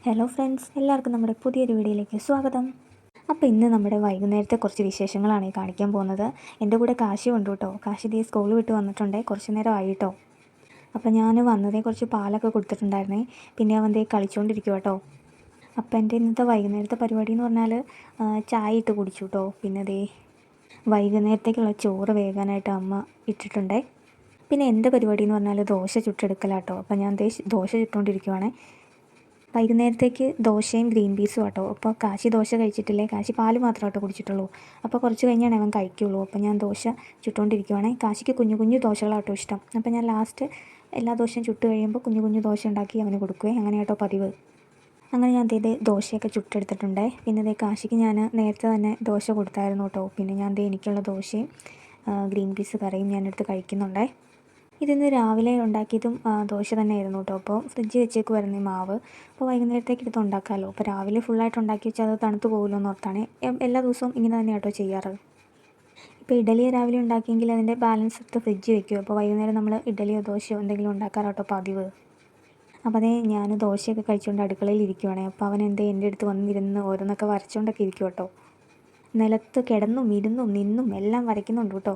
Hello friends, എല്ലാവർക്കും നമ്മുടെ പുതിയൊരു വീഡിയോയിലേക്ക് സ്വാഗതം. അപ്പോൾ ഇന്ന് നമ്മുടെ വൈകുന്നേരത്തെ കുറച്ച് വിശേഷങ്ങളാണ് ഈ കാണിക്കാൻ പോകുന്നത്. എൻ്റെ കൂടെ കാശി ഉണ്ട് കേട്ടോ. കാശി ദേ സ്കൂൾ വിട്ട് വന്നിട്ടുണ്ട്, കുറച്ച് നേരം ആയിട്ടോ. അപ്പോൾ ഞാൻ വന്നതേ കുറച്ച് പാലൊക്കെ കൊടുത്തിട്ടുണ്ടായിരുന്നേ. പിന്നെ അവൻ ദേ കളിച്ചുകൊണ്ടിരിക്കും കേട്ടോ. അപ്പോൾ എൻ്റെ ഇന്നത്തെ വൈകുന്നേരത്തെ പരിപാടി എന്ന് പറഞ്ഞാൽ ചായ ഇട്ട് കുടിച്ചു കേട്ടോ. പിന്നെ ദേ വൈകുന്നേരത്തേക്കുള്ള ചോറ് വേകാനായിട്ട് അമ്മ ഇട്ടിട്ടുണ്ടേ. പിന്നെ എൻ്റെ പരിപാടി എന്ന് പറഞ്ഞാൽ ദോശ ചുട്ടെടുക്കലാട്ടോ. അപ്പോൾ ഞാൻ ദേ ദോശ ചുട്ടുകൊണ്ടിരിക്കുവാണേ. വൈകുന്നേരത്തേക്ക് ദോശയും ഗ്രീൻ പീസും കേട്ടോ. അപ്പോൾ കാശി ദോശ കഴിച്ചിട്ടില്ലേ, കാശി പാല് മാത്രമായിട്ടോ കുടിച്ചിട്ടുള്ളൂ. അപ്പോൾ കുറച്ച് കഴിഞ്ഞാണ് അവൻ കഴിക്കുള്ളൂ. അപ്പോൾ ഞാൻ ദോശ ചുട്ടുകൊണ്ടിരിക്കുവാണേ. കാശിക്ക് കുഞ്ഞു കുഞ്ഞു ദോശകളാട്ടോ ഇഷ്ടം. അപ്പോൾ ഞാൻ ലാസ്റ്റ് എല്ലാ ദോശയും ചുട്ട് കഴിയുമ്പോൾ കുഞ്ഞു കുഞ്ഞു ദോശ ഉണ്ടാക്കി അവന് കൊടുക്കുവേ. അങ്ങനെ കേട്ടോ പതിവ്. അങ്ങനെ ഞാൻ ദേ ദോശയൊക്കെ ചുട്ടെടുത്തിട്ടുണ്ടേ. പിന്നെ ദേ കാശിക്ക് ഞാൻ നേരത്തെ തന്നെ ദോശ കൊടുത്തായിരുന്നു കേട്ടോ. പിന്നെ ഞാൻ ദേ എനിക്കുള്ള ദോശയും ഗ്രീൻ പീസ് കറിയും ഞാനെടുത്ത് കഴിക്കുന്നുണ്ടേ. ഇതിന്ന് രാവിലെ ഉണ്ടാക്കിയതും ദോശ തന്നെയായിരുന്നു കേട്ടോ. അപ്പോൾ ഫ്രിഡ്ജ് വെച്ചേക്കുമായിരുന്നു ഈ മാവ്. അപ്പോൾ വൈകുന്നേരത്തേക്ക് എടുത്ത് ഉണ്ടാക്കാമല്ലോ. അപ്പോൾ രാവിലെ ഫുള്ളായിട്ട് ഉണ്ടാക്കി വെച്ചാൽ അത് തണുത്ത് പോകുമല്ലോ എന്ന് ഓർത്താണ് എല്ലാ ദിവസവും ഇങ്ങനെ തന്നെ കേട്ടോ ചെയ്യാറ്. ഇപ്പോൾ ഇഡലി രാവിലെ ഉണ്ടാക്കിയെങ്കിൽ അതിൻ്റെ ബാലൻസ് എടുത്ത് ഫ്രിഡ്ജ് വെക്കും. അപ്പോൾ വൈകുന്നേരം നമ്മൾ ഇഡലിയോ ദോശയോ എന്തെങ്കിലും ഉണ്ടാക്കാറോട്ടോ പതിവ്. അപ്പോൾ അതേ ഞാൻ ദോശയൊക്കെ കഴിച്ചുകൊണ്ട് അടുക്കളയിൽ ഇരിക്കുവാണേ. അപ്പോൾ അവൻ എൻ്റെ അടുത്ത് വന്നിരുന്ന് ഓരോന്നൊക്കെ വരച്ചുകൊണ്ടൊക്കെ ഇരിക്കും കേട്ടോ. നിലത്ത് കിടന്നും ഇരുന്നും നിന്നും എല്ലാം വരയ്ക്കുന്നുണ്ട് കേട്ടോ.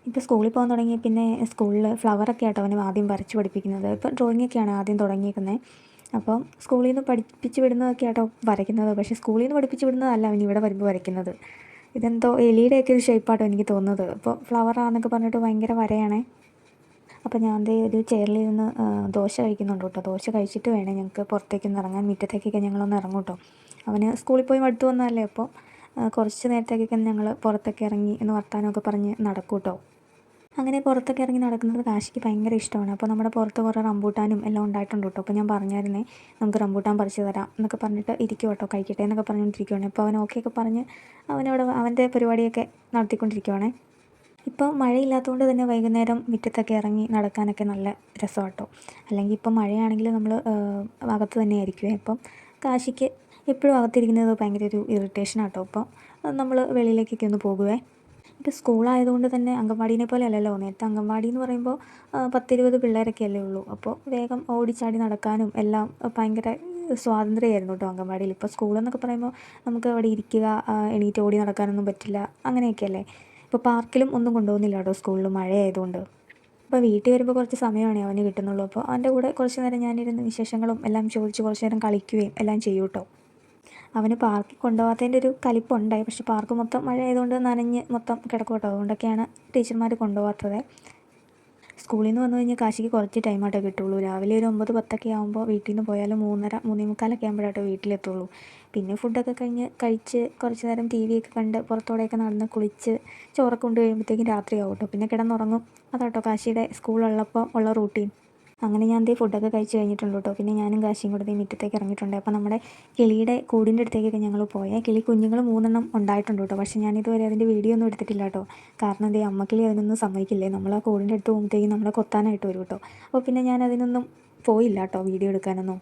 ഇപ്പോൾ സ്കൂളിൽ പോകാൻ തുടങ്ങി പിന്നെ സ്കൂളിൽ ഫ്ലവറൊക്കെ ആട്ടോ അവനെ ആദ്യം വരച്ച് പഠിപ്പിക്കുന്നത്. ഇപ്പോൾ ഡ്രോയിങ്ങൊക്കെയാണ് ആദ്യം തുടങ്ങിയിരിക്കുന്നത്. അപ്പം സ്കൂളിൽ നിന്ന് പഠിപ്പിച്ച് വിടുന്നതൊക്കെ ആട്ടോ വരയ്ക്കുന്നത്. പക്ഷേ സ്കൂളിൽ നിന്ന് പഠിപ്പിച്ച് വിടുന്നതല്ല അവൻ ഇവിടെ വരുമ്പോൾ വരയ്ക്കുന്നത്. ഇതെന്തോ എലിയുടെയൊക്കെ ഒരു ഷേപ്പാട്ടോ എനിക്ക് തോന്നുന്നത്. അപ്പോൾ ഫ്ലവറാന്നൊക്കെ പറഞ്ഞിട്ട് ഭയങ്കര വരയാണേ. അപ്പോൾ ഞാൻ ദേ ഒരു ചെയറിലിരുന്ന് ദോശ കഴിക്കുന്നുണ്ട് കേട്ടോ. ദോശ കഴിച്ചിട്ട് വേണേ ഞങ്ങൾക്ക് പുറത്തേക്കൊന്ന് ഇറങ്ങാൻ, മുറ്റത്തേക്കൊക്കെ ഞങ്ങളൊന്ന് ഇറങ്ങും കേട്ടോ. അവന് സ്കൂളിൽ പോയി മടുത്തു വന്നതല്ലേ. അപ്പോൾ കുറച്ച് നേരത്തേക്കൊക്കെ ഞങ്ങൾ പുറത്തൊക്കെ ഇറങ്ങി എന്ന് വർത്താനമൊക്കെ പറഞ്ഞ് നടക്കും കേട്ടോ. അങ്ങനെ പുറത്തൊക്കെ ഇറങ്ങി നടക്കുന്നത് കാശിക്ക് ഭയങ്കര ഇഷ്ടമാണ്. അപ്പോൾ നമ്മുടെ പുറത്ത് കുറേ റംബൂട്ടാനും എല്ലാം ഉണ്ടായിട്ടുണ്ട് കേട്ടോ. അപ്പോൾ ഞാൻ പറഞ്ഞായിരുന്നേ നമുക്ക് റംബൂട്ടാൻ പറിച്ച് തരാം എന്നൊക്കെ പറഞ്ഞിട്ട് ഇരിക്കും കേട്ടോ. കഴിക്കട്ടെ എന്നൊക്കെ പറഞ്ഞുകൊണ്ടിരിക്കുകയാണ്. അപ്പോൾ അവൻ ഓക്കെയൊക്കെ പറഞ്ഞ് അവനവിടെ അവൻ്റെ പരിപാടിയൊക്കെ നടത്തിക്കൊണ്ടിരിക്കുവാണേ. ഇപ്പോൾ മഴയില്ലാത്തതുകൊണ്ട് തന്നെ വൈകുന്നേരം മുറ്റത്തൊക്കെ ഇറങ്ങി നടക്കാനൊക്കെ നല്ല രസമാണ് കേട്ടോ. അല്ലെങ്കിൽ ഇപ്പോൾ മഴയാണെങ്കിൽ നമ്മൾ അകത്ത് തന്നെ ആയിരിക്കുമേ. അപ്പം കാശിക്ക് എപ്പോഴും അകത്തിരിക്കുന്നത് ഭയങ്കര ഒരു ഇറിറ്റേഷനാണ് കേട്ടോ. അപ്പോൾ നമ്മൾ വെളിയിലേക്കൊക്കെ ഒന്ന് പോകുവേ. ഇപ്പോൾ സ്കൂളായതുകൊണ്ട് തന്നെ അംഗൻവാടീനെ പോലെ അല്ലല്ലോ. നേരത്തെ അംഗൻവാടി എന്ന് പറയുമ്പോൾ 10-20 പിള്ളേരൊക്കെ അല്ലേ ഉള്ളൂ. അപ്പോൾ വേഗം ഓടിച്ചാടി നടക്കാനും എല്ലാം ഭയങ്കര സ്വാതന്ത്ര്യമായിരുന്നു കേട്ടോ അംഗൻവാടിയിൽ. ഇപ്പോൾ സ്കൂളെന്നൊക്കെ പറയുമ്പോൾ നമുക്ക് അവിടെ ഇരിക്കുക, എണീറ്റ് ഓടി നടക്കാനൊന്നും പറ്റില്ല, അങ്ങനെയൊക്കെയല്ലേ. ഇപ്പോൾ പാർക്കിലും ഒന്നും കൊണ്ടുപോകുന്നില്ല കേട്ടോ സ്കൂളിൽ മഴയായതുകൊണ്ട്. അപ്പോൾ വീട്ടിൽ വരുമ്പോൾ കുറച്ച് സമയമാണ് അവന് കിട്ടുന്നുള്ളൂ. അപ്പോൾ അവൻ്റെ കൂടെ കുറച്ച് നേരം ഞാനിരുന്ന് വിശേഷങ്ങളും എല്ലാം ചോദിച്ച് കുറച്ച് നേരം കളിക്കുകയും എല്ലാം ചെയ്യും കേട്ടോ. അവന് പാർക്കിൽ കൊണ്ടുപോകാത്തതിൻ്റെ ഒരു കലിപ്പുണ്ടായി. പക്ഷേ പാർക്ക് മൊത്തം മഴ ആയതുകൊണ്ട് നനഞ്ഞ് മൊത്തം കിടക്കും കേട്ടോ. അതുകൊണ്ടൊക്കെയാണ് ടീച്ചർമാർ കൊണ്ടുപോകാത്തത്. സ്കൂളിൽ നിന്ന് വന്നു കഴിഞ്ഞാൽ കാശിക്ക് കുറച്ച് ടൈമായിട്ടേ കിട്ടുള്ളൂ. രാവിലെ ഒരു 9-10 ആകുമ്പോൾ വീട്ടിൽ നിന്ന് പോയാലും 3:30 3:45 ആകുമ്പോഴാട്ടോ വീട്ടിലെത്തുള്ളൂ. പിന്നെ ഫുഡൊക്കെ കഴിച്ച് കുറച്ച് നേരം TV ഒക്കെ കണ്ട് പുറത്തോടെയൊക്കെ നടന്ന് കുളിച്ച് ചോറൊക്കെ കൊണ്ട് കഴിയുമ്പോഴത്തേക്കും രാത്രിയാവും കേട്ടോ. പിന്നെ കിടന്നുറങ്ങും. അതാട്ടോ കാശിയുടെ സ്കൂളുള്ളപ്പോൾ ഉള്ള റൂട്ടീൻ. അങ്ങനെ ഞാൻ ദേ ഫുഡൊക്കെ കഴിച്ച് കഴിഞ്ഞിട്ടുണ്ട് കേട്ടോ. പിന്നെ ഞാനും കാശിയും കൂടെ ദേ മുറ്റത്തേക്ക് ഇറങ്ങിയിട്ടുണ്ട്. അപ്പോൾ നമ്മുടെ കിളിയുടെ കൂടിൻ്റെ അടുത്തേക്കൊക്കെ ഞങ്ങൾ പോയാൽ കിളി കുഞ്ഞുങ്ങൾ 3 ഉണ്ടായിട്ടുണ്ട് കേട്ടോ. പക്ഷേ ഞാനിതുവരെ അതിൻ്റെ വീഡിയോ ഒന്നും എടുത്തിട്ടില്ല കേട്ടോ. കാരണം ദേ അമ്മക്കിളി അതിനൊന്നും സമ്മതിക്കില്ലേ. നമ്മൾ ആ കൂടിൻ്റെ അടുത്ത് പോകുമ്പോഴത്തേക്കും നമ്മളെ കൊത്താനായിട്ട് വരും കേട്ടോ. അപ്പോൾ പിന്നെ ഞാൻ അതിനൊന്നും പോയില്ല കേട്ടോ വീഡിയോ എടുക്കാനൊന്നും.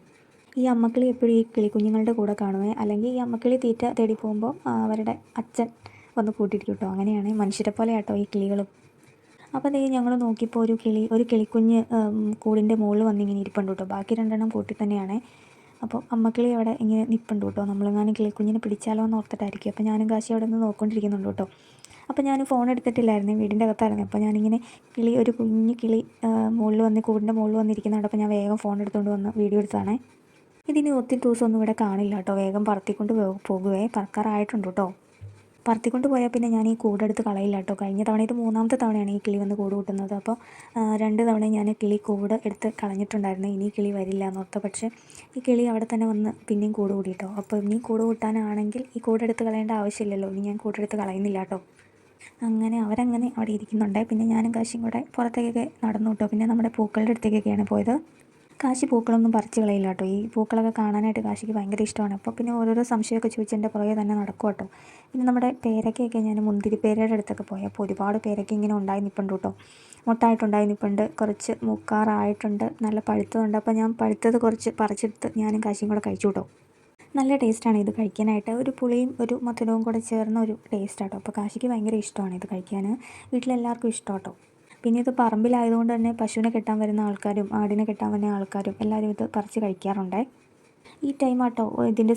ഈ അമ്മക്കിളി എപ്പോഴും ഈ കിളിക്കുഞ്ഞുങ്ങളുടെ കൂടെ കാണുവേ. അല്ലെങ്കിൽ ഈ അമ്മക്കിളി തീറ്റ തേടി പോകുമ്പോൾ അവരുടെ അച്ഛൻ വന്ന് കൂട്ടിയിരിക്കും കേട്ടോ. അങ്ങനെയാണ് മനുഷ്യരെ പോലെ ആട്ടോ ഈ കിളികളും. അപ്പോൾ ദേ ഞങ്ങൾ നോക്കിയപ്പോൾ ഒരു കിളിക്കുഞ്ഞ് കൂടിൻ്റെ മുകളിൽ വന്നിങ്ങനെ ഇരിപ്പുണ്ട് കേട്ടോ. ബാക്കി 2 കൂട്ടിൽ തന്നെയാണ്. അപ്പോൾ അമ്മക്കിളി അവിടെ ഇങ്ങനെ നിൽപ്പുണ്ട് കേട്ടോ. നമ്മളെങ്ങാനും കിളിക്കുഞ്ഞിനെ പിടിച്ചാലോ എന്ന് ഓർത്തിട്ടായിരിക്കും. അപ്പോൾ ഞാനും കാശി അവിടെ നിന്ന് നോക്കിക്കൊണ്ടിരിക്കുന്നുണ്ട് കേട്ടോ. അപ്പോൾ ഞാൻ ഫോൺ എടുത്തിട്ടില്ലായിരുന്നു, വീടിൻ്റെ അകത്തായിരുന്നു. അപ്പോൾ ഞാനിങ്ങനെ ഒരു കുഞ്ഞ് കിളി മുകളിൽ വന്ന് കൂടിൻ്റെ മുകളിൽ വന്നിരിക്കുന്നുണ്ട്. അപ്പോൾ ഞാൻ വേഗം ഫോൺ എടുത്തുകൊണ്ട് വന്ന് വീഡിയോ എടുത്തതാണേ. ഇതിന് ഒത്തിരി ദിവസമൊന്നും ഇവിടെ കാണില്ല കേട്ടോ. വേഗം പറത്തിക്കൊണ്ട് പോകുവേ. പറക്കാറായിട്ടുണ്ട് കേട്ടോ. പറത്തിക്കൊണ്ട് പോയാൽ പിന്നെ ഞാൻ ഈ കൂടെടുത്ത് കളയില്ല കേട്ടോ. കഴിഞ്ഞ തവണ ഇത് 3ാമത്തെ തവണയാണ് ഈ കിളി വന്ന് കൂട് കൂട്ടുന്നത്. അപ്പോൾ 2 തവണ ഞാൻ കിളി കൂട് എടുത്ത് കളഞ്ഞിട്ടുണ്ടായിരുന്നു. ഇനി കിളി വരില്ല എന്നോർത്ത്. പക്ഷേ ഈ കിളി അവിടെ തന്നെ വന്ന് പിന്നെയും കൂട് കൂടി കേട്ടോ. അപ്പോൾ ഇനി കൂട് കൂട്ടാനാണെങ്കിൽ ഈ കൂടെടുത്ത് കളയേണ്ട ആവശ്യമില്ലല്ലോ. ഇനി ഞാൻ കൂടെടുത്ത് കളയുന്നില്ല കേട്ടോ. അങ്ങനെ അവരങ്ങനെ അവിടെ ഇരിക്കുന്നുണ്ട്. പിന്നെ ഞാനും കാശിയും കൂടെ പുറത്തേക്കൊക്കെ നടന്നു കേട്ടോ. പിന്നെ നമ്മുടെ പൂക്കളുടെ അടുത്തേക്കൊക്കെയാണ് പോയത്. കാശി പൂക്കളൊന്നും പറിച്ച് കളയില്ല കേട്ടോ. ഈ പൂക്കളൊക്കെ കാണാനായിട്ട് കാശിക്ക് ഭയങ്കര ഇഷ്ടമാണ്. അപ്പോൾ പിന്നെ ഓരോരോ സംശയമൊക്കെ ചോദിച്ച് എൻ്റെ പുറകെ തന്നെ നടക്കും കേട്ടോ. പിന്നെ നമ്മുടെ പേരയ്ക്കൊക്കെ ഞാൻ മുന്തിരിപ്പേരയുടെ അടുത്തൊക്കെ പോയപ്പോൾ ഒരുപാട് പേരയ്ക്ക ഇങ്ങനെ ഉണ്ടായി നിൽപ്പുണ്ട് കേട്ടോ. മൊട്ടായിട്ടുണ്ടായി നിൽപ്പുണ്ട്. കുറച്ച് മുക്കാറായിട്ടുണ്ട്, നല്ല പഴുത്തതുണ്ട്. അപ്പോൾ ഞാൻ പഴുത്തത് കുറച്ച് പറിച്ചെടുത്ത് ഞാനും കാശിയും കൂടെ കഴിച്ചു കേട്ടോ. നല്ല ടേസ്റ്റാണ് ഇത് കഴിക്കാനായിട്ട്. ഒരു പുളിയും ഒരു മധുരവും കൂടെ ചേർന്ന ഒരു ടേസ്റ്റാട്ടോ. അപ്പോൾ കാശിക്ക് ഭയങ്കര ഇഷ്ടമാണ് ഇത് കഴിക്കാൻ. വീട്ടിലെല്ലാവർക്കും ഇഷ്ടം കേട്ടോ. പിന്നെ ഇത് പറമ്പിലായതുകൊണ്ട് തന്നെ പശുവിനെ കെട്ടാൻ വരുന്ന ആൾക്കാരും ആടിനെ കെട്ടാൻ വരുന്ന ആൾക്കാരും എല്ലാവരും ഇത് പറിച്ച് കഴിക്കാറുണ്ട്. ഈ ടൈം ആട്ടോ ഇതിൻ്റെ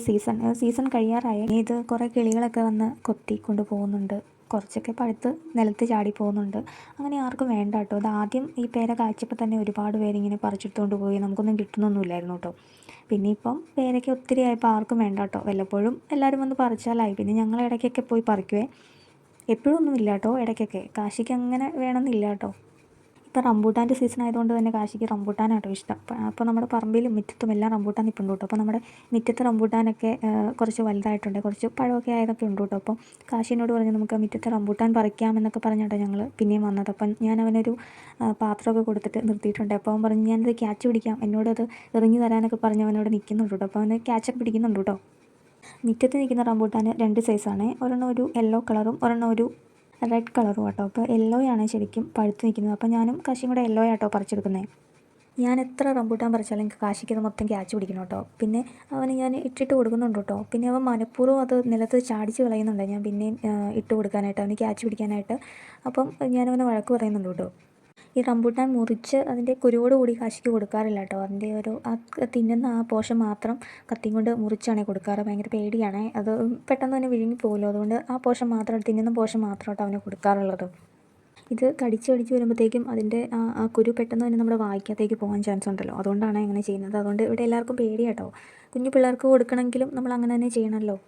സീസൺ കഴിയാറായി. ഇത് കുറേ കിളികളൊക്കെ വന്ന് കൊത്തി കൊണ്ട് പോകുന്നുണ്ട്. കുറച്ചൊക്കെ പഴുത്ത് നിലത്ത് ചാടി പോകുന്നുണ്ട്. അങ്ങനെ ആർക്കും വേണ്ട കേട്ടോ. അത് ആദ്യം ഈ പേര കായ്ച്ചപ്പോൾ തന്നെ ഒരുപാട് പേരിങ്ങനെ പറിച്ചെടുത്തുകൊണ്ട് പോയി. നമുക്കൊന്നും കിട്ടുന്നൊന്നുമില്ലായിരുന്നു കേട്ടോ. പിന്നെ ഇപ്പം പേരയ്ക്ക് ഒത്തിരി ആയപ്പോൾ ആർക്കും വേണ്ട കേട്ടോ. വല്ലപ്പോഴും എല്ലാവരും വന്ന് പറിച്ചാലായി. പിന്നെ ഞങ്ങൾ ഇടയ്ക്കൊക്കെ പോയി പറിക്കുവേ. എപ്പോഴും ഒന്നും ഇല്ല കേട്ടോ, ഇടയ്ക്കൊക്കെ. കാശിക്ക് അങ്ങനെ വേണമെന്നില്ല കേട്ടോ. ഇപ്പോൾ റംബൂട്ടാൻ്റെ സീസൺ ആയതുകൊണ്ട് തന്നെ കാശിക്ക് റംബൂട്ടാനാട്ടോ ഇഷ്ടം. അപ്പോൾ നമ്മുടെ പറമ്പിലും മുറ്റത്തും എല്ലാം റംബൂട്ടാൻ നിൽപ്പുണ്ട് കേട്ടോ. അപ്പോൾ നമ്മുടെ മുറ്റത്തെ റംബൂട്ടാനൊക്കെ കുറച്ച് വലുതായിട്ടുണ്ട്, കുറച്ച് പഴമൊക്കെ ആയതൊക്കെ ഉണ്ട് കേട്ടോ. അപ്പം കാശിനോട് പറഞ്ഞു നമുക്ക് മുറ്റത്തെ റംബൂട്ടാൻ പറിക്കാമെന്നൊക്കെ പറഞ്ഞിട്ടോ ഞങ്ങൾ പിന്നെയും വന്നത്. അപ്പം ഞാൻ അവനൊരു പാത്രമൊക്കെ കൊടുത്തിട്ട് നിർത്തിയിട്ടുണ്ട്. അപ്പോൾ അവൻ പറഞ്ഞു ഞാനത് ക്യാച്ച് പിടിക്കാം, എന്നോടത് എറിഞ്ഞു തരാനൊക്കെ പറഞ്ഞ് അവനോട് നിൽക്കുന്നുണ്ട് കേട്ടോ. അപ്പോൾ അവന് ക്യാച്ചൊക്കെ പിടിക്കുന്നുണ്ട് കേട്ടോ. മുറ്റത്ത് നിൽക്കുന്ന റംബൂട്ടാൻ 2 സൈസാണ്. ഒരെണ്ണം ഒരു യെല്ലോ കളറും ഒരെണ്ണം ഒരു റെഡ് കളറും കേട്ടോ. അപ്പോൾ യെല്ലോയാണ് ശരിക്കും പഴുത്ത് നിൽക്കുന്നത്. അപ്പോൾ ഞാനും കാശിയും കൂടെ യെല്ലോ ആട്ടോ പറിച്ചെടുക്കുന്നത്. ഞാൻ എത്ര റംബൂട്ടാൻ പറിച്ചാലും എനിക്ക് കാശിക്ക് അത് മൊത്തം ക്യാച്ച് പിടിക്കണം കേട്ടോ. പിന്നെ അവന് ഞാൻ ഇട്ടിട്ട് കൊടുക്കുന്നുണ്ട് കേട്ടോ. പിന്നെ അവൻ മനഃപൂർവ്വം അത് നിലത്ത് ചാടിച്ച് കളയുന്നുണ്ട്. ഞാൻ പിന്നെയും ഇട്ട് കൊടുക്കാനായിട്ട്, അവന് ക്യാച്ച് പിടിക്കാനായിട്ട്. അപ്പം ഞാനവനെ വഴക്ക് പറയുന്നുണ്ട് കേട്ടോ. ഈ റംബൂട്ടാൻ മുറിച്ച് അതിൻ്റെ കുരുവോട് കൂടി കാശിക്ക് കൊടുക്കാറില്ല കേട്ടോ. അതിൻ്റെ ഒരു തിന്നുന്ന ആ പോഷൻ മാത്രം കത്തിയും കൊണ്ട് മുറിച്ചാണ് കൊടുക്കാറ്. ഭയങ്കര പേടിയാണ്, അത് പെട്ടെന്ന് തന്നെ വിഴുങ്ങി പോകുമല്ലോ. അതുകൊണ്ട് ആ പോഷൻ മാത്രം, തിന്നുന്ന പോഷൻ മാത്രം കേട്ടോ അവന് കൊടുക്കാറുള്ളത്. ഇത് കടിച്ച് വരുമ്പോഴത്തേക്കും അതിൻ്റെ ആ കുരു പെട്ടെന്ന് തന്നെ നമ്മുടെ വായ്ക്കകത്തേക്ക് പോകാൻ ചാൻസ് ഉണ്ടല്ലോ. അതുകൊണ്ടാണ് അങ്ങനെ ചെയ്യുന്നത്. അതുകൊണ്ട് ഇവിടെ എല്ലാവർക്കും പേടി കേട്ടോ. കുഞ്ഞു പിള്ളേർക്ക് കൊടുക്കണമെങ്കിലും നമ്മൾ അങ്ങനെ തന്നെ ചെയ്യണമല്ലോ.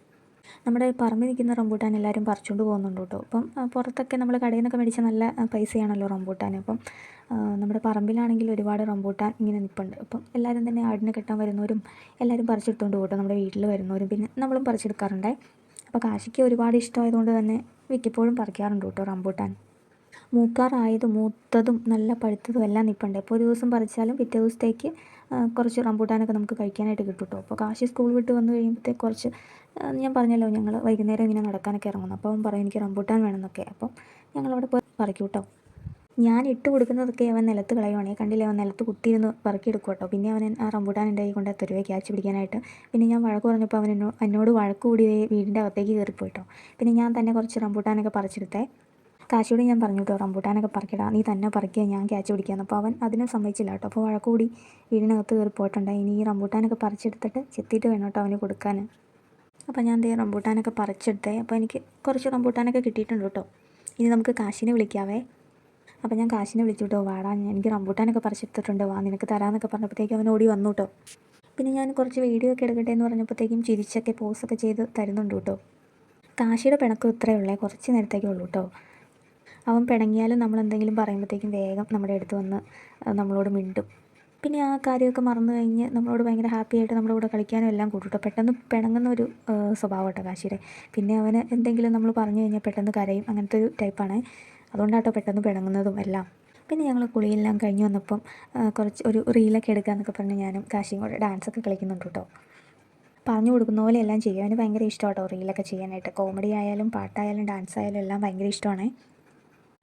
നമ്മുടെ പറമ്പിൽ നിൽക്കുന്ന റംബൂട്ടാൻ എല്ലാവരും പറിച്ചുകൊണ്ട് പോകുന്നുണ്ട് കേട്ടോ. അപ്പം പുറത്തൊക്കെ നമ്മൾ കടയിൽ നിന്നൊക്കെ മേടിച്ച നല്ല പൈസയാണല്ലോ റംബൂട്ടാൻ. അപ്പം നമ്മുടെ പറമ്പിലാണെങ്കിൽ ഒരുപാട് റംബൂട്ടാൻ ഇങ്ങനെ നിൽപ്പുണ്ട്. അപ്പം എല്ലാവരും തന്നെ ആടിനെ കെട്ടാൻ വരുന്നവരും എല്ലാവരും പറിച്ചെടുത്തുകൊണ്ട് പോകട്ടോ. നമ്മുടെ വീട്ടിൽ വരുന്നവരും പിന്നെ നമ്മളും പറിച്ചെടുക്കാറുണ്ട്. അപ്പോൾ കാശിക്ക് ഒരുപാട് ഇഷ്ടമായതുകൊണ്ട് തന്നെ മിക്കപ്പോഴും പറിക്കാറുണ്ട് കേട്ടോ റംബൂട്ടാൻ. മൂത്തതും നല്ല പഴുത്തതും എല്ലാം നിൽപ്പുണ്ട്. അപ്പോൾ ഒരു ദിവസം പറിച്ചാലും പിറ്റേ ദിവസത്തേക്ക് കുറച്ച് റംബൂട്ടാനൊക്കെ നമുക്ക് കഴിക്കാനായിട്ട് കിട്ടും കേട്ടോ. അപ്പോൾ കാശി സ്കൂൾ വിട്ട് വന്ന് കഴിയുമ്പോഴത്തേക്ക് കുറച്ച് ഞാൻ പറഞ്ഞല്ലോ ഞങ്ങൾ വൈകുന്നേരം ഇങ്ങനെ നടക്കാനൊക്കെ ഇറങ്ങുന്നു. അപ്പോൾ അവൻ പറയും എനിക്ക് റംബൂട്ടാൻ വേണമെന്നൊക്കെ. അപ്പം ഞങ്ങളവിടെ പോയി പറിക്കും കേട്ടോ. ഞാൻ ഇട്ട് കൊടുക്കുന്നതൊക്കെ അവൻ നിലത്ത് കളയുവാണെങ്കിൽ കണ്ടില്ലേ, അവൻ നിലത്ത് കുത്തിയിരുന്ന് പറക്കിയെടുക്കും കേട്ടോ. പിന്നെ അവൻ ആ റംബൂട്ടാൻ എൻ്റെ കൈ കൊണ്ട് തരുവേ ക്യാച്ച് പിടിക്കാനായിട്ട്. പിന്നെ ഞാൻ വഴക്ക് പറഞ്ഞപ്പോൾ അവൻ എന്നോട് വഴക്ക് കൂടി വീടിൻ്റെ അകത്തേക്ക് കയറിപ്പോയിട്ടോ. പിന്നെ ഞാൻ തന്നെ കുറച്ച് റംബൂട്ടാനൊക്കെ പറിച്ചെടുത്തേ. കാശിയോട് ഞാൻ പറഞ്ഞു കേട്ടോ റംബൂട്ടാനൊക്കെ പറിക്കടാ, നീ തന്നെ പറിക്കുക, ഞാൻ ക്യാച്ച് പിടിക്കാമെന്ന്. അപ്പോൾ അവൻ അതിനും സമ്മതിച്ചില്ല കേട്ടോ. അപ്പോൾ വഴക്കൂടി വീടിനകത്ത് കയറി പോയിട്ടുണ്ട്. ഇനി ഈ റംബൂട്ടാനൊക്കെ പറിച്ചെടുത്തിട്ട് ചെത്തിയിട്ട് വേണം കേട്ടോ അവന് കൊടുക്കാൻ. അപ്പോൾ ഞാൻ റംബൂട്ടാനൊക്കെ പറിച്ചെടുത്തേ. അപ്പോൾ എനിക്ക് കുറച്ച് റംബൂട്ടാനൊക്കെ കിട്ടിയിട്ടുണ്ട് കേട്ടോ. ഇനി നമുക്ക് കാശിനെ വിളിക്കാവേ. അപ്പോൾ ഞാൻ കാശിനെ വിളിച്ചു കേട്ടോ. വാടാ, എനിക്ക് റംബൂട്ടാനൊക്കെ പറിച്ചെടുത്തിട്ടുണ്ട്, വാ നിനക്ക് തരാമെന്നൊക്കെ പറഞ്ഞപ്പോഴത്തേക്കും അവൻ ഓടി വന്നു കേട്ടോ. പിന്നെ ഞാൻ കുറച്ച് വീഡിയോ ഒക്കെ എടുക്കട്ടെ എന്ന് പറഞ്ഞപ്പോഴത്തേക്കും ചിരിച്ചൊക്കെ പോസൊക്കെ ചെയ്ത് തരുന്നുണ്ട് കേട്ടോ. കാശിയുടെ പിണക്കം ഇത്രയേ ഉള്ളേ, കുറച്ച് നേരത്തേക്കേ ഉള്ളൂ കേട്ടോ. അവൻ പിണങ്ങിയാലും നമ്മൾ എന്തെങ്കിലും പറയുമ്പോഴത്തേക്കും വേഗം നമ്മുടെ അടുത്ത് വന്ന് നമ്മളോട് മിണ്ടും. പിന്നെ ആ കാര്യമൊക്കെ മറന്നു കഴിഞ്ഞ് നമ്മളോട് ഭയങ്കര ഹാപ്പി ആയിട്ട് നമ്മുടെ കൂടെ കളിക്കാനും എല്ലാം കൂട്ടും. പെട്ടെന്ന് പിണങ്ങുന്ന ഒരു സ്വഭാവം കേട്ടോ കാശിയുടെ. പിന്നെ അവന് എന്തെങ്കിലും നമ്മൾ പറഞ്ഞു കഴിഞ്ഞാൽ പെട്ടെന്ന് കരയും, അങ്ങനത്തെ ഒരു ടൈപ്പാണ്. അതുകൊണ്ടാട്ടോ പെട്ടെന്ന് പിണങ്ങുന്നതും എല്ലാം. പിന്നെ ഞങ്ങൾ കുളിയെല്ലാം കഴിഞ്ഞ് വന്നപ്പം കുറച്ച് ഒരു റീലൊക്കെ എടുക്കാമെന്നൊക്കെ പറഞ്ഞ് ഞാനും കാശിയും കൂടെ ഡാൻസൊക്കെ കളിക്കുന്നുണ്ട് കേട്ടോ. പറഞ്ഞു കൊടുക്കുന്ന പോലെ എല്ലാം ചെയ്യും. അവന് ഭയങ്കര ഇഷ്ടമാട്ടോ റീലൊക്കെ ചെയ്യാനായിട്ട്. കോമഡി ആയാലും പാട്ടായാലും ഡാൻസ് ആയാലും എല്ലാം ഭയങ്കര ഇഷ്ടമാണ്.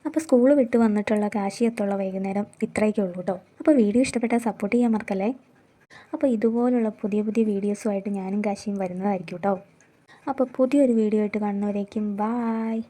അപ്പോൾ സ്കൂൾ വിട്ട് വന്നിട്ടുള്ള കാശിയത്തുള്ള വൈകുന്നേരം ഇത്രയൊക്കെ ഉള്ളൂ കേട്ടോ. അപ്പോൾ വീഡിയോ ഇഷ്ടപ്പെട്ടാൽ സപ്പോർട്ട് ചെയ്യാൻ മറക്കല്ലേ. അപ്പോൾ ഇതുപോലുള്ള പുതിയ വീഡിയോസുമായിട്ട് ഞാനും കാശിയും വരുന്നതായിരിക്കും കേട്ടോ. അപ്പോൾ പുതിയൊരു വീഡിയോ ആയിട്ട് കാണുന്നവരേക്കും ബായ്.